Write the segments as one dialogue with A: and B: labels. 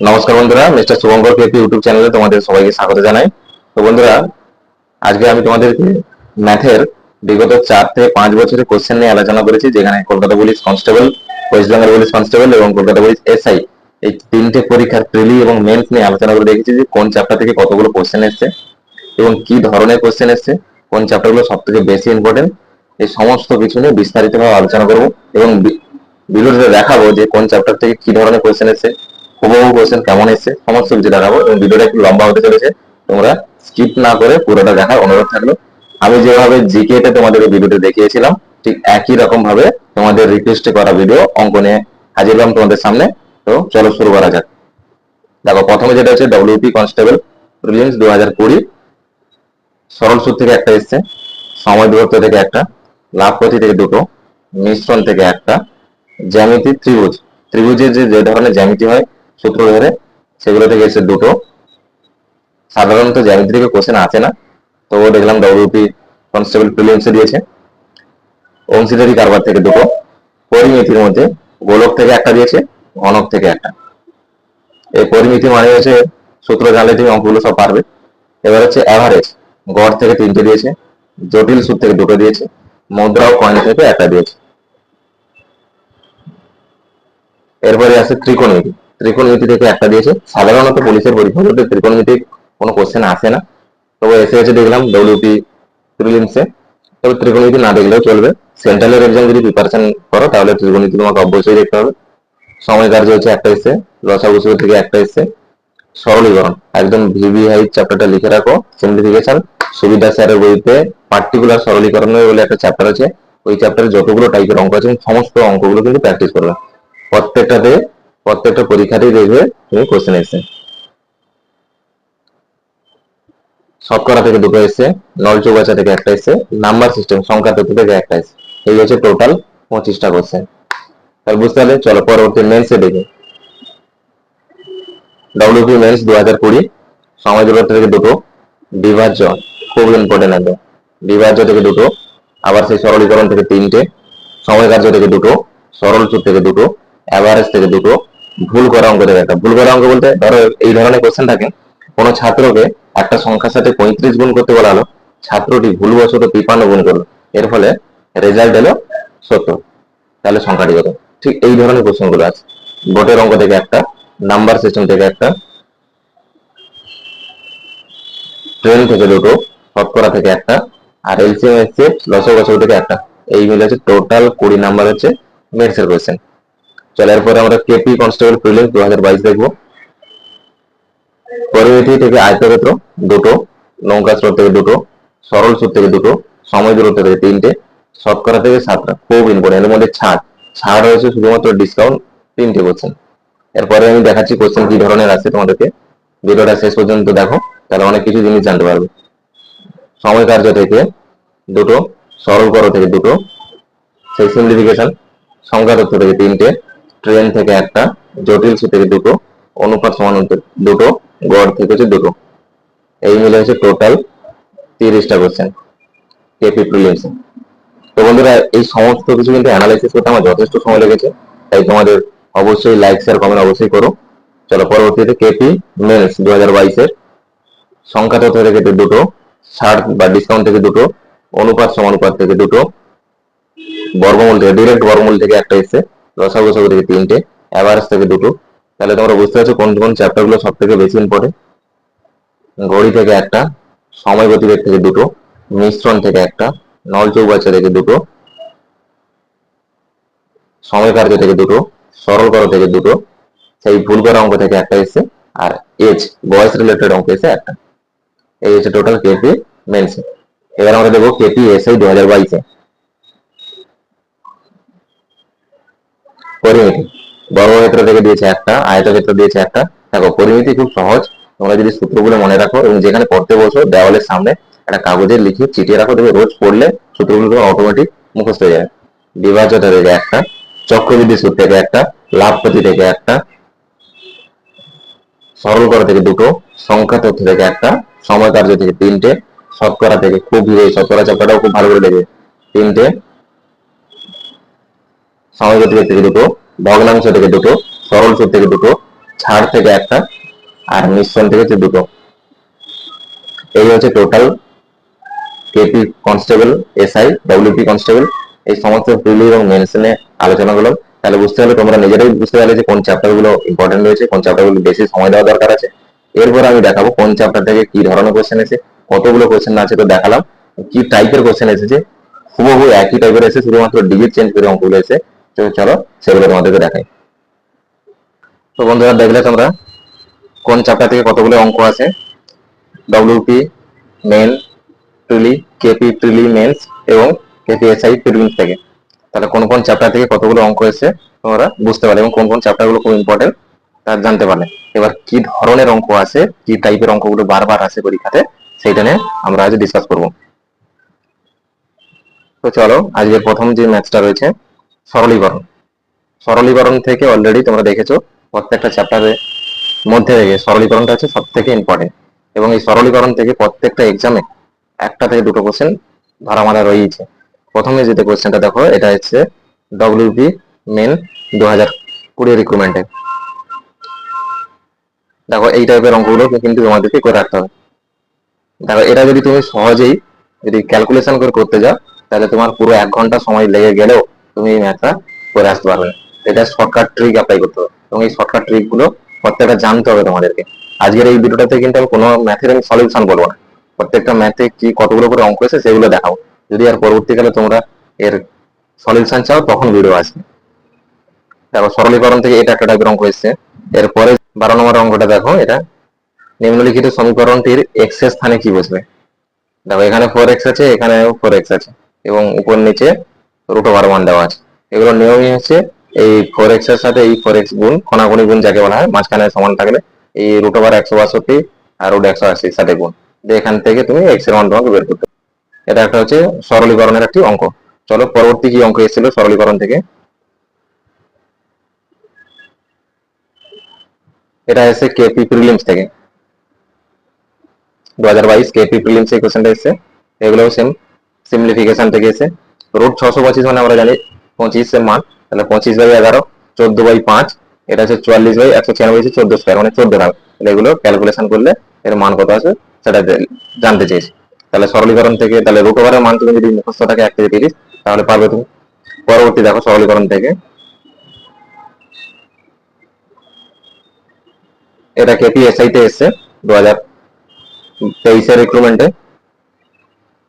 A: নমস্কার বন্ধুরা, mister Shubhankar KP YouTube চ্যানেলে তোমাদের সবাইকে স্বাগত জানাই। তো বন্ধুরা, আজকে আমি তোমাদেরকে ম্যাথের বিগত 4 থেকে 5 বছরের কোশ্চেন নিয়ে আলোচনা করেছি, যেখানে Kolkata police constable, West Bengal police constable এবং কলকাতা পুলিশ এসআই এই তিনটে পরীক্ষার প্রিলি এবং মেন্স নিয়ে আলোচনা করে দেখেছি যে কোন চ্যাপ্টার থেকে কতগুলো কোশ্চেন এসছে এবং কি ধরনের কোশ্চেন এসছে, কোন চ্যাপ্টারগুলো সব থেকে বেশি ইম্পর্টেন্ট, এই সমস্ত কিছু নিয়ে বিস্তারিতভাবে আলোচনা করবো এবং ভিডিওতে দেখাবো যে কোন চ্যাপ্টার থেকে কি ধরনের কোশ্চেন এসছে, হুবহু কোশ্চেন কেমন এসছে, সমস্ত কিছু দেখাবো। এবং ভিডিওটা একটু লম্বা হতে চলেছে, তোমরা স্কিপ না করে পুরোটা দেখার অনুরোধ থাকলো। আমি যেভাবে জিকে তে তোমাদের ভিডিওতে দেখিয়েছিলাম, ঠিক একই রকম ভাবে তোমাদের রিকোয়েস্টে করা ভিডিও অঙ্ক নিয়ে হাজির হলাম তোমাদের সামনে। তো চলো শুরু করা যাক। দেখো, প্রথমে যেটা হচ্ছে ডব্লিউপি কনস্টেবল প্রিলিমস 2020। সরল সূত্র থেকে একটা এসছে, সময় দূরত্ব থেকে একটা, লাভপতি থেকে দুটো, মিশ্রণ থেকে একটা, জ্যামিতি ত্রিভুজ, ত্রিভুজের যে ধরনের জ্যামিতি হয় সূত্র ধরে, সেগুলো থেকে এসে দুটো। সাধারণত জ্যামিতি থেকে কোশ্চেন আসে না, তো দেখলাম ডব্লিউপি কনস্টেবল প্রিলিমসে দিয়েছে। অংশীদারি কারবার থেকে দুটো, পরিমিতির মধ্যে গোলক থেকে একটা দিয়েছে, ঘনক থেকে একটা। এই পরিমিতি মানে হচ্ছে সূত্র জানলে তুমি অঙ্কগুলো সব পারবে। এবার হচ্ছে অ্যাভারেজ, গড় থেকে তিনটে দিয়েছে, জটিল সুদ থেকে দুটো দিয়েছে, মুদ্রা ও কয়েন থেকে একটা দিয়েছে। এরপরে আছে ত্রিকোণমিতি, ত্রিকোণমিতি থেকে একটা দিয়েছে। সাধারণত পুলিশের পরীক্ষাগুলোতে ত্রিকোণমিতি কোনো কোশ্চেন আসে না, তবে এসে দেখলাম ডব্লিউপি প্রিলিমসে। তবে ত্রিকোণমিতি না দেখলেও চলবে, সেন্ট্রালের এক্সাম যদি প্রিপারেশন করো তাহলে ত্রিকোণমিতি তোমাকে অবশ্যই দেখতে হবে। সময় কার্য হচ্ছে একটা এসছে, লসাগু থেকে একটা এসছে। সরলীকরণ, একদম ভিভি হাইট চ্যাপ্টারটা লিখে রাখো, সিম্পলিফিকেশন। সুবিধা স্যারের বইতে পার্টিকুলার সরলীকরণের বলে একটা চ্যাপ্টার আছে, ওই চ্যাপ্টারে যতগুলো টাইপের অঙ্ক আছে সমস্ত অঙ্কগুলো কিন্তু প্র্যাকটিস করবে। প্রত্যেকটা পরীক্ষাতেই দেখবে তুমি কোশ্চেন এসছে। শতকরা থেকে দুটো এসছে, নল চৌবাচ্চা থেকে একটা এসছে, নাম্বার সিস্টেম সংখ্যা তথ্য থেকে একটা এসছে। এই হচ্ছে টোটাল 25টা কোশ্চেন। তাহলে বুঝতে পারলে, চলো পরবর্তী মেন্সে দেখি। ডব্লিউপি মেন্স 2020, সময় দূরত্ব থেকে দুটো, বিভাজ্য খুব ইম্পর্টেন্ট একদম, বিভাজ্য থেকে দুটো, আবার সেই সরলীকরণ থেকে তিনটে, সময় কার্য থেকে দুটো, সরল সূত্র থেকে দুটো, অ্যাভারেজ থেকে দুটো, ভুল করা অঙ্ক থেকে একটা। ভুল করা অঙ্ক বলতে ধরো এই ধরনের কোশ্চেন থাকে, কোনো ছাত্রকে একটা সংখ্যার সাথে 35 গুণ করতে বলা হলো, ছাত্রটি ভুলবশত 53 গুণ করলো, এর ফলে রেজাল্ট এলো 70, তাহলে সংখ্যাটি কত? ঠিক এই ধরনের কোশ্চেন গুলো আছে। ভোটের অঙ্ক থেকে একটা, নাম্বার সিস্টেম থেকে একটা, ট্রেন থেকে দুটো, শতকরা থেকে একটা, আর এলসিএম এসছে লসাগু থেকে একটা। এই মিলে হচ্ছে টোটাল 20 নাম্বার হচ্ছে মেথসের কোশ্চেন। চলো এরপরে আমরা কেপি কনস্টেবল প্রিলিমস 2022 দেখবো। পরিমিতি থেকে আয়তক্ষেত্র দুটো, নৌকা স্রোত থেকে দুটো, সরল সূত্র থেকে দুটো, সময় দূরত্ব থেকে তিনটে, শতকরা থেকে 7টা, খুব ইম্পর্টেন্ট। এর মধ্যে ছাড় হয়েছে শুধুমাত্র ডিসকাউন্ট, তিনটে কোশ্চেন। এরপরে আমি দেখাচ্ছি কোশ্চেন কি ধরনের আছে তোমাদেরকে, ভিডিওটা শেষ পর্যন্ত দেখো, তাহলে অনেক কিছু জিনিস জানতে পারবে। সময় কার্য থেকে দুটো, সরল করো থেকে দুটো, সেই সিম্পলিফিকেশন, সংখ্যা তথ্য থেকে তিনটে, ট্রেন থেকে একটা, জটিল সূত্র থেকে দুটো, অনুপাত সমানান্তর দুটো, গড় থেকে হচ্ছে দুটো। এই মিলে হচ্ছে টোটাল 30টা কোশ্চেন কেপি প্রিলিমস। তো বন্ধুরা, এই সমস্ত কিছু কিন্তু অ্যানালাইসিস করতে আমার যথেষ্ট সময় লেগেছে, তাই তোমাদের অবশ্যই লাইক শেয়ার কমেন্ট অবশ্যই করো। চলো পরবর্তীতে কেপি মেন্স 2022-এর সংখ্যা তথ্য থেকে দুটো, ছাড় বা ডিসকাউন্ট থেকে দুটো, অনুপাত সমানুপাত থেকে দুটো, বর্গমূল থেকে ডিরেক্ট বর্গমূল থেকে একটা এসছে, লসাগু থেকে তিনটে, অ্যাভারেজ থেকে দুটো। তাহলে তোমরা বুঝতে পারছো কোন কোন চ্যাপ্টার গুলো সব থেকে বেশি ইম্পর্টেন্ট। ঘড়ি থেকে একটা, সময় গতিবেগ থেকে দুটো, মিশ্রণ থেকে একটা, নল চৌবাচ্চা থেকে দুটো, সময় কার্য থেকে দুটো, সরল করো থেকে দুটো, সেই ভুল করা অঙ্ক থেকে একটা এসছে, আর এজ বয়স রিলেটেড অঙ্ক এসে একটা। এই হচ্ছে টোটাল কেপি মেন্স। এবার আমরা দেখবো কেপি এসআই 2022-এ। পরিমিতি, বর্গক্ষেত্র থেকে দিয়েছে একটা, আয়তক্ষেত্র দিয়েছে একটা। দেখো পরিমিতি খুব সহজ, তোমরা যদি সূত্রগুলো মনে রাখো এবং যেখানে পড়তে বসো দেওয়ালের সামনে একটা কাগজে লিখে চিটিয়ে রাখো, দেখবে রোজ পড়লে সূত্রগুলো অটোমেটিক মুখস্থ হয়ে যাবে। বিভাজ্য থেকে একটা, চক্রবৃদ্ধি সূত্র থেকে একটা, লাভপতি থেকে একটা, সরল করা থেকে দুটো, সংখ্যা তথ্য থেকে একটা, সময় কার্য থেকে তিনটে, শতকরা থেকে খুব শতকরা চ্যাপ্টারটাও খুব ভালো করে দেখবে, তিনটে, সময় গতিবেগ থেকে দুটো, ভগ্নাংশ থেকে দুটো, সরল সূত্র থেকে দুটো, ছাড় থেকে একটা, আর মিশ্রণ থেকে হচ্ছে দুটো। এই হচ্ছে total KP constable, SI, WP constable, এই সমস্ত প্রিলি এবং মেন্স নিয়ে আলোচনা করলাম। তাহলে বুঝতে পারলে, তোমরা নিজেরাই বুঝতে পারলে যে কোন চ্যাপ্টার গুলো ইম্পর্টেন্ট রয়েছে, কোন চ্যাপ্টার গুলো বেশি সময় দেওয়া দরকার আছে। এরপর আমি দেখাবো কোন চ্যাপ্টার থেকে কি ধরনের কোশ্চেন এসে, কতগুলো কোশ্চেন আছে তো দেখালাম, কি টাইপের কোশ্চেন এসেছে, হুবহু একই টাইপের এসে, শুধুমাত্র ডিজিট চেঞ্জ করে অঙ্কগুলো এসে। তো চলো সেগুলো তোমাদেরকে দেখাই। তো বন্ধুরা, দেখলে তোমরা কোন চ্যাপ্টার থেকে কতগুলো অঙ্ক আছে, ডব্লিউপি মেন প্রিলি, কেপি প্রিলি মেন্স এবং কেপিএসআই প্রিলিমস থেকে। তাহলে কোন কোন চ্যাপ্টার থেকে কতগুলো অঙ্ক এসে তোমরা বুঝতে পারলে, এবং কোন কোন চ্যাপ্টার গুলো খুব ইম্পর্টেন্ট তা জানতে পারলে। এবার কি ধরনের অঙ্ক আছে, কি টাইপের অঙ্কগুলো বারবার আসে পরীক্ষাতে, সেইটা নিয়ে আমরা আজ ডিসকাস করব। তো চলো, আজকের প্রথম যে ম্যাথটা রয়েছে সরলীকরণ। সরলীকরণ থেকে অলরেডি তোমরা দেখেছো প্রত্যেকটা চ্যাপ্টারের মধ্যে থেকে সরলীকরণটা হচ্ছে সব থেকে ইম্পর্টেন্ট, এবং এই সরলীকরণ থেকে প্রত্যেকটা এক্সামে একটা থেকে দুটো কোশ্চেন ধরা মারা রয়েছে। প্রথমে যেটা কোশ্চেনটা দেখো, এটা হচ্ছে ডব্লিউপি মেন 2020 রিক্রুটমেন্টে। দেখো এই টাইপের অঙ্কগুলো কিন্তু তোমাদেরকে করে রাখতে হবে। দেখো এটা যদি তুমি সহজেই যদি ক্যালকুলেশন করে করতে যাও, তাহলে তোমার পুরো 1 ঘন্টা সময় লেগে গেলেও তুমি এই ম্যাথটা করে আসতে পারবে না। এটা শর্টকাট ট্রিক অ্যাপ্লাই করতে হবে, এবং এই শর্টকাট ট্রিক গুলো প্রত্যেকটা জানতে হবে তোমাদেরকে। আজকের এই ভিডিওটাতে কিন্তু আমি কোনো ম্যাথের আমি সলিউশন বলবো না, প্রত্যেকটা ম্যাথে কি কতগুলো করে অঙ্ক আছে সেগুলো দেখাও। যদি আর পরবর্তীকালে তোমরা এর সলিউশন চাও তখন ভিডিও আসবে। দেখো সরলীকরণ থেকে এটা একটা টাইপের অঙ্ক এসছে। এরপরে 12 নম্বর অঙ্কটা দেখো, এটা নিম্নলিখিত সমীকরণটির এক্স এর স্থানে কি বসবে। দেখো এখানে 4x আছে, এখানেও 4x আছে, এবং উপর নিচে √1 দেওয়া আছে। এগুলো নিয়মই হচ্ছে এই 4x এর সাথে এই 4x গুণ, কোনাকুনি গুণ যাকে বলা হয়, মাঝখানে সমান থাকলে এই √162 আর √180 সাথে গুণ দিয়ে এখান থেকে তুমি x এর মান তোমাকে বের করতে। এটা একটা হচ্ছে সরলীকরণের একটি অঙ্ক। চলো পরবর্তী কি অঙ্ক এসেছিল সরলীকরণ থেকে। এটা এসে কেপি প্রিলিমস থেকে, 2022 কেপি প্রিলিমস এই কোশ্চেনটা এসেছে। এগুলো সেম সিম্পলিফিকেশন থেকে এসে। √625 মানে আমরা জানি 25 এর মান, তাহলে 25/11, 14/5, এটা হচ্ছে 44/196, 14 স্কয়ার মানে 14 ভাগ। তাহলে এগুলো ক্যালকুলেশন করলে এর মান কত আছে সেটা জানতে চেয়েছি। তাহলে সরলীকরণ থেকে, তাহলে √এর মান তুমি যদি মুখস্থ থাকে 1 থেকে 30, তাহলে পারবে তুমি। পরবর্তী দেখো সরলীকরণ থেকে, এটা কেপিএসআই তে এসছে 2023 এর রিক্রুটমেন্টে।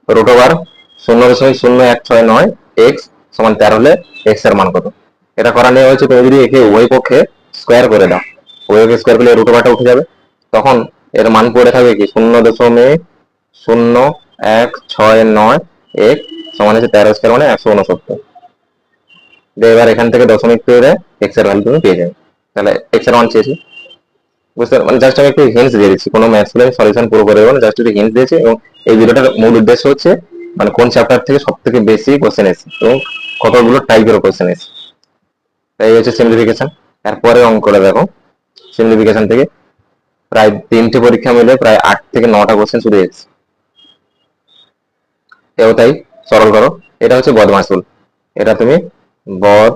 A: √0.0169 এক্স সমান 13 হলে এক্স এর মান কত। এটা করা নেওয়া হয়েছে, তুমি যদি একে উভয় পক্ষে স্কোয়ার করে দাও, উভয়কে স্কোয়ার করলে √টা উঠে যাবে, তখন এর মান পড়ে থাকবে কি 0.0169 এক্স সমান হচ্ছে 13 স্কোয়ার মানে 169। এবার এখান থেকে দশমিক পেয়ে এক্স এর ভ্যালু তুমি পেয়ে যাবে। তাহলে এক্স এর মান চেয়েছি, বুঝতে মানে জাস্ট আমি একটু হিন্টস দিয়ে দিচ্ছি, কোনো ম্যাথস গুলো সলিউশন পুরো করে দেবো না, জাস্ট একটু হিন্টস দিয়েছি। এবং এই ভিডিওটার মূল উদ্দেশ্য হচ্ছে মানে কোন চ্যাপ্টার থেকে সব থেকে বেশি কোশ্চেন এসেছে এবং কতগুলো টাইপের কোশ্চেন এসেছে। তাই হচ্ছে সিম্পলিফিকেশন। তারপরে অঙ্কটা দেখো, সিম্পলিফিকেশন থেকে প্রায় 3টে পরীক্ষা মিলে প্রায় 8 থেকে 9টা কোশ্চেন শুরু হয়েছে। এও তাই, সরল করো। এটা হচ্ছে বদমাস রুল, এটা তুমি বদ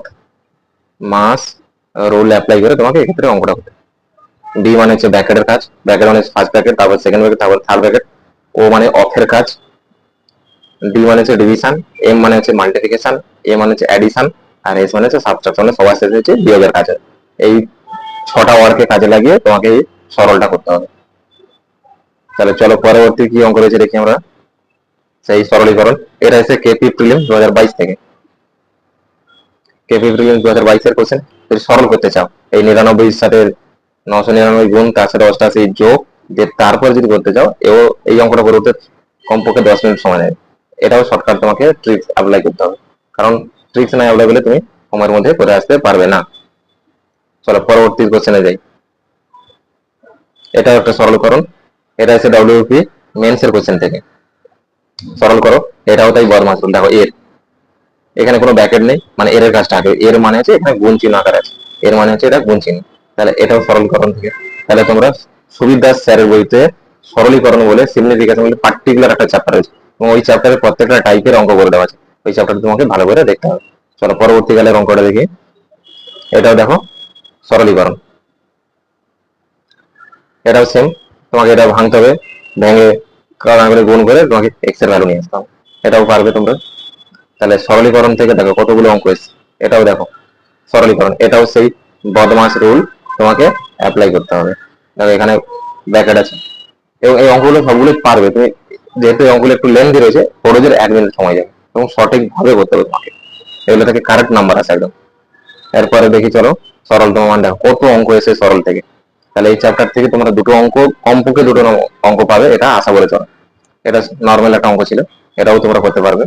A: মাস রুল অ্যাপ্লাই করে তোমাকে এক্ষেত্রে অঙ্কটা করতে। বি মানে হচ্ছে ব্র্যাকেটের কাজ, ব্র্যাকেট মানে ফার্স্ট ব্র্যাকেট, তারপর সেকেন্ড ব্র্যাকেট, তারপর থার্ড ব্র্যাকেট। ও মানে অফের কাজ, ডি মানে হচ্ছে ডিভিশন, এম মানে হচ্ছে মাল্টিপ্লিকেশন, এ মানে হচ্ছে অ্যাডিশন, আর এস মানে হচ্ছে সাবট্রাকশন। সবার শেষে হচ্ছে বিয়োগের কাজ। এই 6টা ওয়ার্ডকে কাজে লাগিয়ে তোমাকে এই সরলটা করতে হবে। তাহলে চলো পরবর্তী কি অঙ্ক রয়েছে দেখি আমরা। সেই সরলীকরণ, এটা হচ্ছে কেপি প্রিলিম 2022 থেকে। কেপি প্রিলিম 2022 এর কোশ্চেন। যদি সরল করতে চাও, এই 99 এর সাথে 999 গুণ, তার সাথে 88 যোগ দিয়ে তারপর যদি করতে চাও, এই অঙ্কটা করতে কমপক্ষে 10 মিনিট সময় নেয়। এটাও শর্টকাট, তোমাকে ট্রিক্স অ্যাপ্লাই করতে হবে, কারণ ট্রিক্স না অ্যাপ্লাই করলে তুমি সময়ের মধ্যে করে আসতে পারবে না। চলো পরবর্তী কোশ্চেনে যাই। এটা একটা সরলকরণ, এটা হচ্ছে ডব্লিউপি মেন্স এর কোশ্চেন থেকে। সরল করো, এটাও তাই বদমাস রুল। দেখো এর এখানে কোনো ব্র্যাকেট নেই, মানে এর কাজটা আগে, এর মানে হচ্ছে এখানে গুণ চিহ্ন আকার আছে, এর মানে হচ্ছে এটা গুণ চিহ্ন। তাহলে এটাও সরলকরণ থেকে। তাহলে তোমরা সুবিদাস স্যারের বইতে সরলীকরণ বলে সিম্পলিফিকেশন বলে পার্টিকুলার একটা চ্যাপ্টার আছে, এবং ওই চ্যাপ্টারে প্রত্যেকটা টাইপের অঙ্ক করে দেওয়া আছে। ওই চ্যাপ্টারটা তোমাকে ভালো করে দেখতে হবে। চলো পরবর্তীকালের অঙ্কটা দেখি। এটাও দেখো সরলীকরণ। এটাও সেম, তোমাকে এটা ভাঙতে হবে, ভেঙে কারণ করে গুণ করে তোমাকে এক্স এর ভ্যালু নিয়ে আসতে হবে। এটাও পারবে তোমরা। তাহলে সরলীকরণ থেকে দেখো কতগুলো অঙ্ক এসছে, এটাও দেখো সরলীকরণ, এটাও সেই বদমাস রুল তোমাকে অ্যাপ্লাই করতে হবে। দেখো এখানে ব্র্যাকেট আছে এবং এই অঙ্কগুলো সবগুলো পারবে তুমি, যেহেতু এই অঙ্কগুলো একটু লেন্থি রয়েছে, ফটোজের 1 মিনিট সময় যাবে এবং সঠিক ভাবে করতে হবে তোমাকে, এগুলো থেকে কারেক্ট নাম্বার আছে একদম। এরপরে দেখি চলো সরলতম মান, দেখো কত অঙ্ক এসে সরল থেকে। তাহলে এই চ্যাপ্টার থেকে তোমরা দুটো অঙ্ক, কমপক্ষে দুটো অঙ্ক পাবে, এটা আশা করে চলো। এটা নর্মাল একটা অঙ্ক ছিল, এটাও তোমরা করতে পারবে।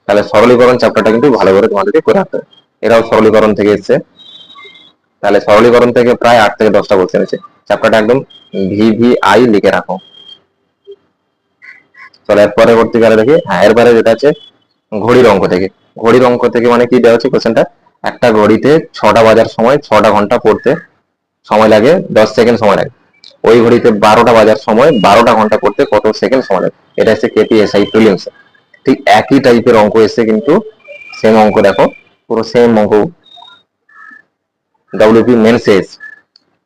A: তাহলে সরলীকরণ চ্যাপ্টারটা কিন্তু ভালো করে তোমাদেরকে করে রাখতে হবে। এটাও সরলীকরণ থেকে এসছে। তাহলে সরলীকরণ থেকে প্রায় 8 থেকে 10টা কোশ্চেন আছে, চ্যাপ্টারটা একদম ভিভিআই লিখে রাখো। চলো এর পরবর্তীকালে দেখি, হ্যাঁ এরপরে যেটা আছে ঘড়ির অঙ্ক থেকে। ঘড়ির অঙ্ক থেকে মানে কি দেওয়া হচ্ছে কোশ্চেনটা, একটা ঘড়িতে 6টা বাজার সময় 6টা ঘন্টা পড়তে সময় লাগে 10 সেকেন্ড সময় লাগে, ওই ঘড়িতে 12টা বাজার সময় 12টা ঘন্টা পড়তে কত সেকেন্ড সময় লাগে। এটা হচ্ছে কেপিএসআই প্রিলিমস। ঠিক একই টাইপের অঙ্ক এসছে, কিন্তু সেম অঙ্ক দেখো, পুরো সেম অঙ্ক ডব্লিউপি মেন শেষ।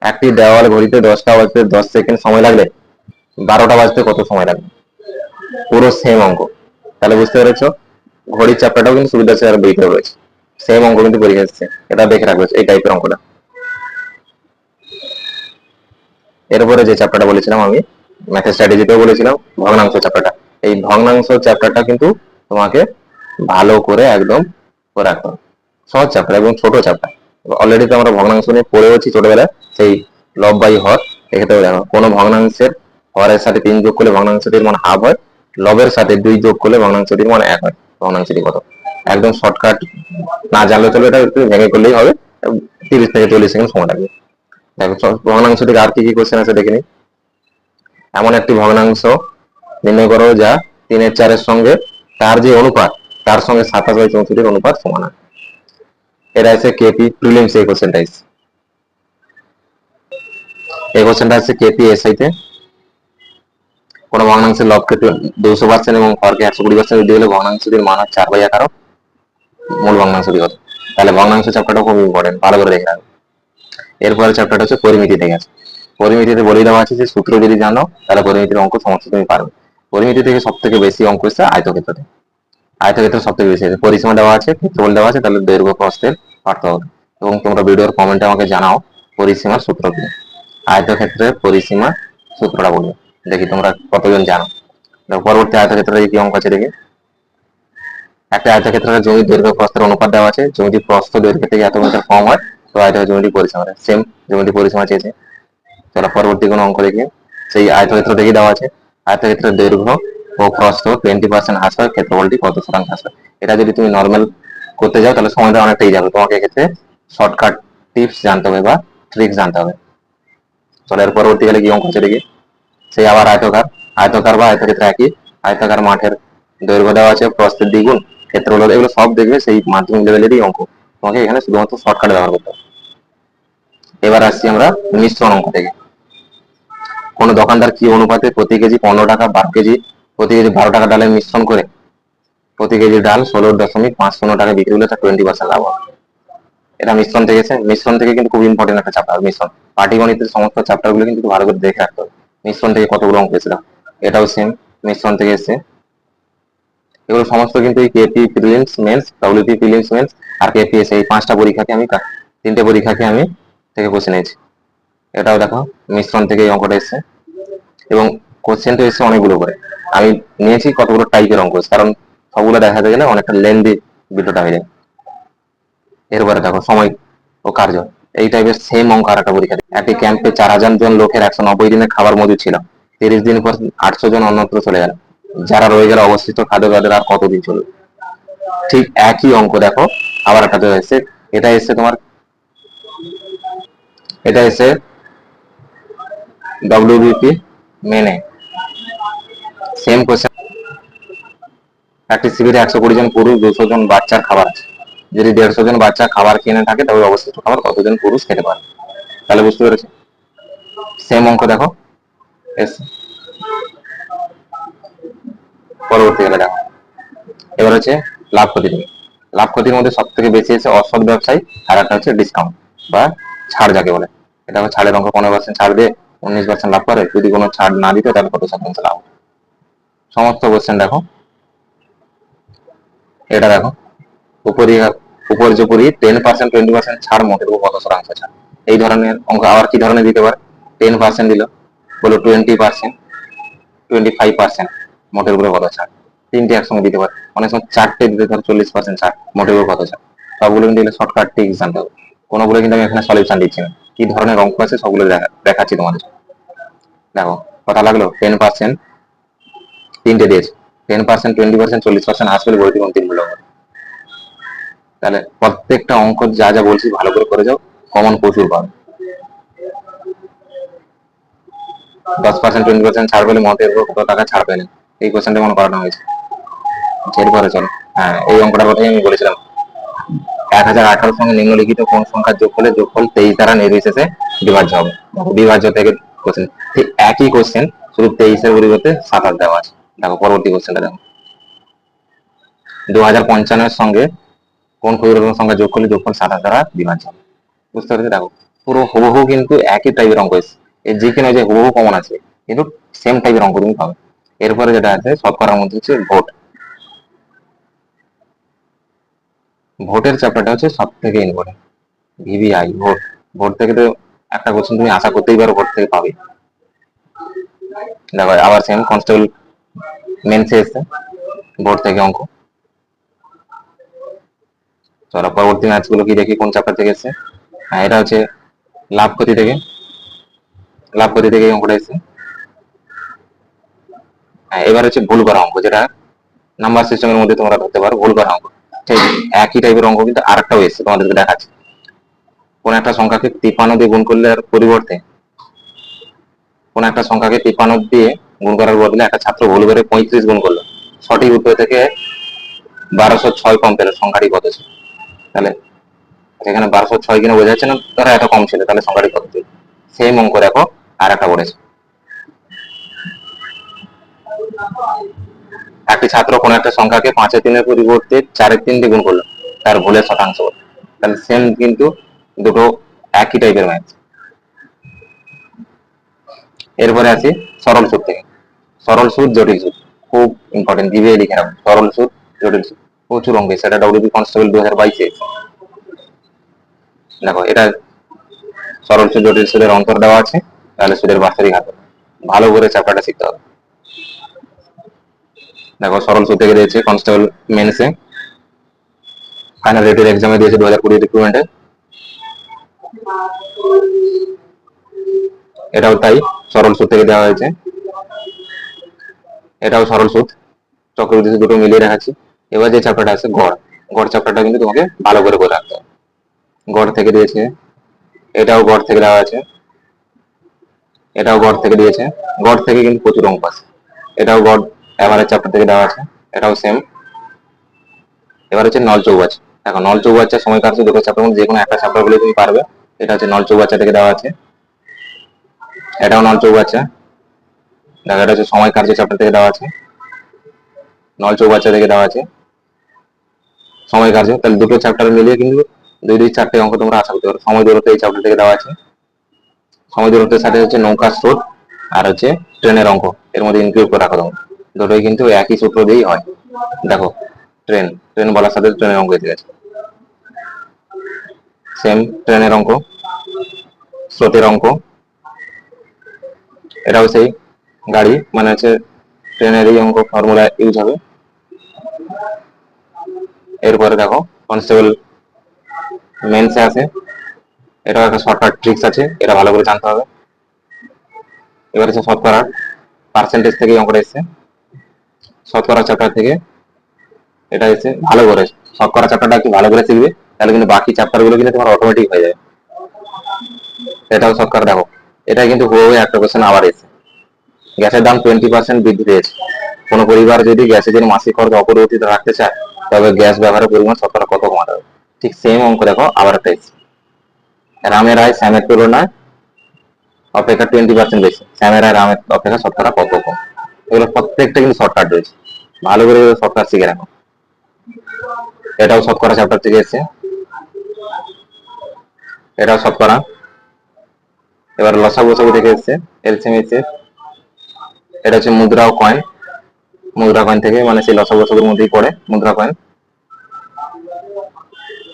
A: একটি দেওয়াল ঘড়িতে 10টা বাজতে 10 সেকেন্ড সময় লাগলে 12টা বাজতে কত সময় লাগবে, পুরো সেম অঙ্ক। তাহলে বুঝতে পেরেছো, ঘড়ির চ্যাপ্টারটাও কিন্তু সুবিধা আছে আর বইতেও রয়েছে, সেম অঙ্ক কিন্তু পরীক্ষা এসছে, এটা দেখে রাখবে এই টাইপের অঙ্কটা। এরপরে যে চ্যাপ্টারটা বলেছিলাম আমি ম্যাথের স্ট্র্যাটেজিতেও বলেছিলাম, ভগ্নাংশ চ্যাপ্টারটা। এই ভগ্নাংশ চ্যাপ্টারটা কিন্তু তোমাকে ভালো করে একদম করে রাখতে হবে, সহজ চ্যাপ্টার এবং ছোট চ্যাপ্টার। অলরেডি তো আমরা ভগ্নাংশ নিয়ে পড়েওছি ছোটবেলায়, সেই লব বাই হর। এক্ষেত্রে দেখো কোনো ভগ্নাংশের হরের সাথে 3 যোগ করলে ভগ্নাংশটির মান হাফ হয়, লবের সাথে 2 যোগ করলে ভগ্নাংশটির মান 1 হয়। ভগ্নাংশটি কত, একদম শর্টকাট, না জানলে চলবে, এটা একটু ভেঙে করলেই হবে, 30 থেকে 40 সেকেন্ড সময় লাগবে। দেখো ভগ্নাংশ থেকে আর কি কি কোশ্চেন আছে দেখে নিই। এমন একটি ভগ্নাংশ নির্ণয় করো যা 3/4 সঙ্গে তার যে অনুপাত, তার সঙ্গে 27/64 অনুপাত সমান হয়। এটা আছে কেপি প্রিলিমস, এই কোশ্চেনটা আছে, এই কোশ্চেনটা আছে কেপিএসআই তে। কোনো ভগ্নাংশের লবকে 200% এবং হরকে 120% বৃদ্ধি হলে ভগ্নাংশটির মান 4/11, মূল ভগ্নাংশটি কত। তাহলে ভগ্নাংশ চ্যাপ্টারটা খুব ইম্পর্টেন্ট, ভালো করে দেখে রাখবে। এরপরে চ্যাপ্টারটা হচ্ছে পরিমিতি থেকে আছে। পরিমিতিতে বলে দেওয়া আছে যে সূত্র যদি জানো তাহলে পরিমিতির অঙ্ক সমস্ত তুমি পারবে। পরিমিতি থেকে সব থেকে বেশি অঙ্ক এসছে আয়তক্ষেত্র থেকে। আয়তক্ষেত্র সব থেকে বেশি আছে, পরিসীমা দেওয়া আছে, ক্ষেত্রফল দেওয়া আছে, তাহলে দৈর্ঘ্য প্রস্থের পার্থক্য। এবং তোমরা ভিডিওর কমেন্টে আমাকে জানাও পরিসীমার সূত্র কি। আয়তক্ষেত্রের পরিসীমা সূত্রটা বলবে, দেখি তোমরা কতজন জানো। পরবর্তী আয়তক্ষেত্রে কি অঙ্ক আছে দেখি। একটা আয়তক্ষেত্রের জমির দৈর্ঘ্য প্রস্থের অনুপাত দেওয়া আছে, জমিটি প্রস্থ দৈর্ঘ্য থেকে এত মিটার কম হয় তো আয়তক্ষেত্র জমিটি পরিসীমা, সেম জমিটি পরিসীমা চেয়েছে। চলো পরবর্তী কোনো অঙ্ক দেখি, সেই আয়তক্ষেত্র দেখে দেওয়া আছে, আয়তক্ষেত্রের দৈর্ঘ্য ও প্রস্থ 20% হ্রাস হয়, ক্ষেত্রফলটি কত শতাংশ হ্রাস হয়। এটা যদি তুমি নর্মাল করতে যাও তাহলে সময়টা অনেকটাই যাবে, তোমাকে এক্ষেত্রে শর্টকাট টিপস জানতে হবে বা ট্রিক্স জানতে হবে। চলো এর পরবর্তীকালে কি অঙ্ক আছে দেখি। সেই আবার আয়তকার, আয়তকার বা আয়তক্ষেত্র একই, আয়তকার মাঠের দৈর্ঘ্য দেওয়া আছে, প্রস্থের দ্বিগুণ, ক্ষেত্রফল, এগুলো সব দেখবে সেই মাধ্যমিক লেভেলেরই অঙ্ক, তোমাকে এখানে শুধুমাত্র শর্টকাট ব্যবহার করতে হবে। এবার আসছি আমরা মিশ্রণ অঙ্ক থেকে। কোন দোকানদার কি অনুপাতে প্রতি কেজি 15 টাকা, 12 কেজি, প্রতি কেজি 12 টাকা ডালের মিশ্রণ করে প্রতি কেজি ডাল 16.50 টাকা বিক্রি হলে তার 20% লাভ হবে। এটা মিশ্রণ থেকে এসে, মিশ্রণ থেকে কিন্তু খুব ইম্পর্টেন্ট একটা চ্যাপ্টার মিশ্রণ। পাটিগণিতের সমস্ত চ্যাপ্টার গুলো কিন্তু ভালো করে দেখে রাখতে হবে। মিশ্রণ থেকে কতগুলো অঙ্ক এসেছিল, এটাও সেম মিশ্রণ থেকে এসে। এগুলো সমস্ত কিন্তু এই KP prelims mains, WP prelims mains আর কেপিএস, এই 5টা পরীক্ষাকে আমি 3টে পরীক্ষাকে আমি থেকে কোশ্চেন নিয়েছি। এটাও দেখো মিশ্রণ থেকে এই অঙ্কটা এসছে এবং কোশ্চেন তো এসছে অনেকগুলো করে। আমি নিয়েছি কতগুলো টাইপের অঙ্ক, কারণ সবগুলো দেখাতে গেলে অনেকটা লেন্দি ভিডিওটা হয়ে যায়। এরপরে দেখো সময় ও কার্য, এই টাইপের সেম অঙ্ক আর একটা পরীক্ষা। একটি ক্যাম্পে 4000 জন লোকের 190 দিনের খাবার মজুদ ছিল, 30 দিন পর 800 জন অন্যত্র চলে গেল, যারা রয়ে গেল অবস্থিত খাদ্য তাদের আর কতদিন চলবে। ঠিক একই অঙ্ক দেখো আবার একটা এসে, এটা এসে তোমার, এটা এসে ডব্লিউবিপি মেনে, সেম কোশ্চেন। একটি শিবিরে 120 জন পুরুষ 200 জন বাচ্চার খাবার আছে, যদি 150 জন বাচ্চা খাবার কিনে থাকে তবে অবশিষ্ট খাবার কতজন পুরুষ খেতে পারে। তাহলে বুঝতে পেরেছি, সেম অঙ্ক দেখো এসছে। পরবর্তীকালে দেখো এবার হচ্ছে লাভ ক্ষতি থেকে। লাভ ক্ষতির মধ্যে সব থেকে বেশি এসে অসৎ ব্যবসায়ী, আর একটা হচ্ছে ডিসকাউন্ট বা ছাড় যাকে বলে। এটা ছাড়ের অঙ্ক 15% ছাড় দিয়ে 19% লাভ করে, যদি কোনো ছাড় না দিত তাহলে কত শতাংশ লাভ। সমস্ত কোশ্চেন দেখো, এটা দেখো উপর্যুপরি 10%, 20% ছাড়, মোটের উপর কত শতাংশ ছাড়। এই ধরনের অঙ্ক আবার কি ধরনের দিতে পারে? 10% দিল, বলো 20%, 25%, মোটের উপরে কত ছাড়। তিনটে একসঙ্গে দিতে পারে, অনেক সময় চারটে দিতে পারে 40% ছাড়, মোটের উপর কত ছাড়। সবগুলো কিন্তু শর্টকাট ট্রিক্স জানতে হবে, কোনোগুলো কিন্তু আমি এখানে সলিউশন দিচ্ছি না, কি ধরনের অঙ্ক আছে সবগুলো দেখাচ্ছি তোমাদের। দেখো কথা লাগলো, 10% তিনটে দিয়েছে, 10%, 20%, 40% আসলে বইটি কোন তিনগুলো। তাহলে প্রত্যেকটা অঙ্ক যা যা বলছি ভালো করে যাও, কমন প্রচুর পাবে। 10%, 20% ছাড় পেলে মোটের উপর কত টাকা ছাড় পেলেন, এই কোশ্চেনটা মনে করানো হয়েছে। এরপরে চলো, হ্যাঁ এই অঙ্কটার কথাই আমি বলেছিলাম, 1018 সঙ্গে নিম্নলিখিত কোন সংখ্যার যোগফল 23 দ্বারা নির্বিশেষে বিভাজ্য হবে। বিভাজ্য থেকে কোশ্চেন, ঠিক একই কোশ্চেন, শুধু 23-এর পরিবর্তে 27 দেওয়া আছে। দেখো পরবর্তী কোশ্চেনটা দেখো, 2055 সঙ্গে কোন ক্ষুদ্রতম সংখ্যা যোগ করলে যোগফল 27 দ্বারা বিভাজ্য হবে। বুঝতে পেরেছি? দেখো পুরো হুবহু কিন্তু একই টাইপের অঙ্ক এসেছে, এর যেখানে যে হুবহু কমন আছে, কিন্তু সেম টাইপের অঙ্ক তুমি পাবে। এরপরে যেটা আছে শতকরার মধ্যে হচ্ছে ভোট। ভোটের চ্যাপ্টারটা হচ্ছে সব থেকে ইম্পর্টেন্ট, ভিভিআই ভোট। ভোট থেকে তো একটা কোশ্চেন তুমি আশা করতেই পারো ভোট থেকে পাবে। দেখো আবার সেম কনস্টেবল মেন্সে এসছে ভোট থেকে অঙ্ক। চলো পরবর্তী ম্যাচ গুলো কি দেখি, কোন চ্যাপ্টার থেকে এসছে। হ্যাঁ এটা হচ্ছে লাভ ক্ষতি থেকে, লাভ ক্ষতি থেকে এই অঙ্কটা এসছে। হ্যাঁ এবার হচ্ছে ভুল করা অঙ্ক, যেটা নাম্বার সিস্টেমের মধ্যে তোমরা ধরতে পারো ভুল করা অঙ্ক। ঠিক একই টাইপের অঙ্ক কিন্তু আরেকটাও এসছে, তোমাদেরকে দেখাচ্ছি। কোন একটা সংখ্যাকে 53 দিয়ে গুণ করলে পরিবর্তে, কোন একটা সংখ্যাকে 53 দিয়ে গুণ করার বদলে একটা ছাত্র ভুল করে 35 গুণ করলো, সঠিক উত্তর থেকে 1206 কম পেল, সংখ্যাটি কত ছিল? তাহলে এখানে 1206 কিনা বোঝা যাচ্ছে না তারা এত কম ছিল, তাহলে সংখ্যাটি কত ছিল? সেম অঙ্ক দেখো আর একটা বলেছে, একটি ছাত্র কোন একটা সংখ্যাকে 5-3 পরিবর্তে 4-3 দিয়ে গুণ করলো, তার ভুলের শতাংশ। তাহলে সেম কিন্তু দুটো একই টাইপের ম্যাথ। এরপরে আছি সরল সুদ থেকে, সরল সুদ জটিল সুদ, খুব ইম্পর্টেন্ট, দিবে লিখে রাখো সরল সুদ জটিল সুদ, প্রচুর অঙ্ক। সেটা ডব্লিউবি কনস্টেবল 2022-এ। দেখো এটা সরল সুদ জটিল সুদের অন্তর দেওয়া আছে, তাহলে সুদের বাস্তবিক হার ভালো করে চ্যাপ্টারটা শিখতে হবে। দেখো সরল সুদ থেকে দিয়েছে কনস্টেবল মেন্সে, ফাইনাল রেটের এক্সামে দিয়েছে 2020 রিক্রুটমেন্টে। এটাও তাই, সরল সুদ থেকে দেওয়া হয়েছে, এটাও সরল সুদ, চক্রবৃদ্ধি সুদ, দুটো মিলিয়ে রাখাচ্ছি। এবার যে চ্যাপ্টারটা আছে গড়, গড় চ্যাপ্টারটা কিন্তু তোমাকে ভালো করে বলে রাখতে হবে। গড় থেকে দিয়েছে, এটাও গড় থেকে দেওয়া আছে, এটাও গড় থেকে দিয়েছে, গড় থেকে কিন্তু প্রচুর অঙ্ক আছে। এটাও গড় এভারেজ চ্যাপ্টার থেকে দেওয়া আছে, এটাও সেম। এবার হচ্ছে নল চৌবাচ্চা। দেখো নল চৌবাচ্চা সময় কাটছে, দুটো চ্যাপ্টার মধ্যে যে কোনো একটা চ্যাপ্টার বলে তুমি পারবে। এটা হচ্ছে নল চৌবাচ্চা থেকে দেওয়া আছে, এটাও নল চৌবাচ্চা। দেখো এটা হচ্ছে সময় কার্য চ্যাপ্টার থেকে দেওয়া আছে, নল চৌবাচ্চা থেকে দেওয়া আছে সময় কার্য। তাহলে দুটো চ্যাপ্টার মিলিয়ে কিন্তু 2-4টে অঙ্ক তোমরা আশা করতে পারো। সময় দূরত্ব এই চ্যাপ্টার থেকে দেওয়া আছে, সময় দূরত্বের সাথে হচ্ছে নৌকা স্রোত আর হচ্ছে ট্রেনের অঙ্ক এর মধ্যে ইনক্লুড করে রাখো তোমরা, দুটোই কিন্তু একই সূত্র দিয়েই হয়। দেখো ট্রেন, ট্রেন বলার সাথে ট্রেনের অঙ্ক এসে গেছে, সেম ট্রেনের অঙ্ক, স্রোতের অঙ্ক, এটাও সেই গাড়ি মানে হচ্ছে ট্রেনেরই অঙ্ক, ফর্মুলা ইউজ হবে। এরপরে দেখো কনস্টেবল মেন্সে আছে, এটাও একটা শর্টকাট ট্রিক্স আছে, এটা ভালো করে জানতে হবে। এবার হচ্ছে শতকরা পার্সেন্টেজ থেকে অঙ্কটা এসছে, শতকরা চ্যাপ্টার থেকে এটা এসে ভালো করে শতকরা চ্যাপ্টারটা একটু ভালো করে শিখবে, তাহলে কিন্তু বাকি চ্যাপ্টার গুলো কিন্তু তোমার অটোমেটিক হয়ে যাবে। এটাও শতকরা দেখো, এটা কিন্তু হুবহু একটা কোশ্চেন আবার এসে, গ্যাসের দাম 20% বৃদ্ধি পেয়েছে, কোন পরিবার যদি গ্যাসের জন্য মাসিক খরচ অপরিবর্তিত রাখতে চায় তবে গ্যাস ব্যবহারের পরিমাণ শতকরা কত কমাতে হবে। ঠিক সেম অঙ্ক দেখো আবার একটা এসছে, রামের আয় শ্যামের তুলনায় অপেক্ষা 20% বেশি, শ্যামের আয় রামের অপেক্ষা শতকরা কত কম। এগুলো প্রত্যেকটা কিন্তু শর্টকাট রয়েছে, ভালো করে শর্টকাট শিখে রাখো। এটাও শতকরা চ্যাপ্টার থেকে এসছে, এটাও শতকরা। এবার লসাগু থেকে এসছে এলসিএম এসছে। এটা হচ্ছে মুদ্রা ও কয়েন, মুদ্রা কয়েন থেকে মানে সেই লসাগুর মধ্যেই পড়ে মুদ্রা কয়েন।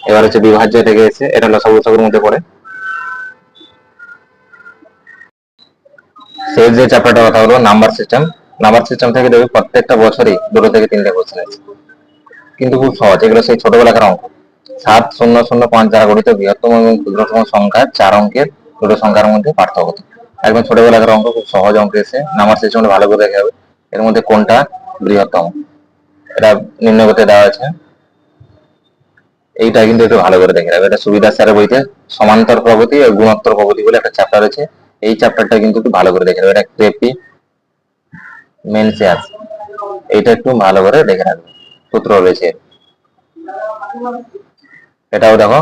A: এবার হচ্ছে বিভাজ্য থেকে এসছে, এটা লসাগুর মধ্যে পড়ে। শেষ যে চ্যাপ্টারটা কথা হলো নাম্বার সিস্টেম। নাম্বার সিস্টেম থেকে দেখবে প্রত্যেকটা বছরই 2 থেকে 3টে কোশ্চেন আছে, কিন্তু খুব সহজ। এগুলো সেই ছোটবেলাকার অঙ্ক। 7,0,0,5 দ্বারা গঠিত বৃহত্তম এবং ক্ষুদ্রতম সংখ্যা 4 অঙ্কের দুটো সংখ্যার মধ্যে পার্থক্য। একদম ছোটবেলাকার অঙ্ক, খুব সহজ অঙ্ক এসে নাম্বার সিস্টেমটা ভালো করে দেখে হবে। এর মধ্যে কোনটা বৃহত্তম এটা নির্ণয় করতে দেওয়া আছে। এইটা কিন্তু একটু ভালো করে দেখে রাখবে। এটা সুবিধা স্যারের বইতে সমান্তর প্রগতি আর গুণোত্তর প্রগতি বলে একটা চ্যাপ্টার আছে। এই চ্যাপ্টারটা কিন্তু একটু ভালো করে দেখে রাখবে। এটা ক্রেপি মেনসিয়াস, এইটা একটু ভালো করে দেখে রাখবে, সূত্র রয়েছে। এটাও দেখো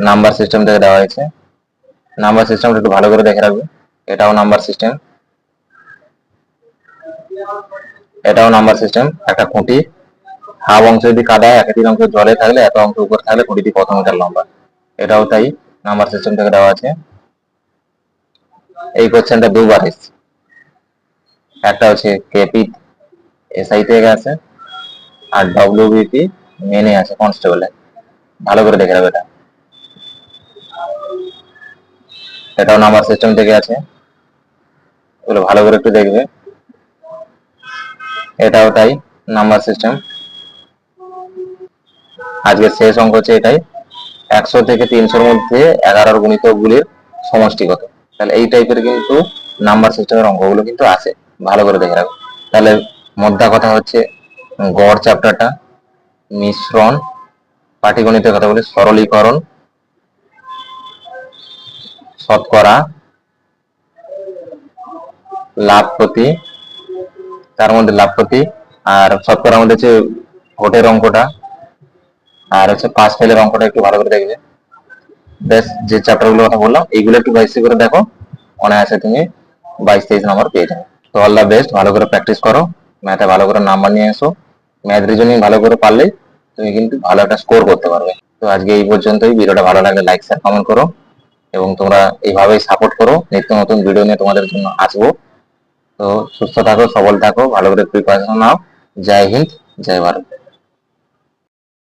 A: নাম্বার সিস্টেম থেকে দেওয়া হয়েছে। নাম্বার সিস্টেমটা একটু ভালো করে দেখে রাখবে। এটাও নাম্বার সিস্টেম, এটাও নাম্বার সিস্টেম। একটা খুঁটি, হাফ অংশ যদি কাদায়, 1/3 অংশ জলে থাকলে, এত অংশ উপর থাকলে খুঁটিটি কত মিটার লম্বা। এটাও তাই নাম্বার সিস্টেম থেকে দেওয়া আছে। এই কোশ্চেনটা দুবার এসছে, একটা হচ্ছে কেপি এসআই থেকে আছে আর ডব্লিউবিপি মেনে আছে কনস্টেবলে। ভালো করে দেখে রাখবে। এটাও নাম্বার সিস্টেম থেকে আছে, এগুলো ভালো করে একটু দেখবে। এটাও তাই নাম্বার সিস্টেম। আজকে শেষ অঙ্ক হচ্ছে এটাই, 100 থেকে 300-র মধ্যে 11 গুণিতক গুলির সমষ্টি কত। তাহলে এই টাইপের কিন্তু নাম্বার সিস্টেমের অঙ্কগুলো কিন্তু আছে, ভালো করে দেখে রাখবে। তাহলে মোদ্দা কথা হচ্ছে গড় চ্যাপ্টারটা, মিশ্রণ, পাটিগণিতের কথা বলি সরলীকরণ, শতকরা, লাভ ক্ষতি, তার মধ্যে লাভ ক্ষতি আর শতকরার মধ্যে হচ্ছে ভোটের অঙ্কটা, আর হচ্ছে পাস ফেলের অঙ্কটা একটু ভালো করে দেখবে। বেশ, যে চ্যাপ্টার গুলো কথা বললাম এইগুলো একটু বেশি করে দেখো, অনায়াসে তুমি 22-23 নম্বর পেয়ে যাবে। তো অল দ্য বেস্ট, ভালো করে প্র্যাকটিস করো, ম্যাথে ভালো করে নাম্বার নিয়ে এসো। ম্যাথ রিজনিং ভালো করে পারলেই তুমি কিন্তু ভালো একটা স্কোর করতে পারবে। তো আজকে এই পর্যন্তই। ভিডিওটা ভালো লাগলে লাইক শেয়ার কমেন্ট করো এবং তোমরা এইভাবেই সাপোর্ট করো। নিত্য নতুন ভিডিও নিয়ে তোমাদের জন্য আসবো। তো সুস্থ থাকো, সবল থাকো, ভালো করে প্রিপারেশন নাও। জয় হিন্দ, জয় ভারত।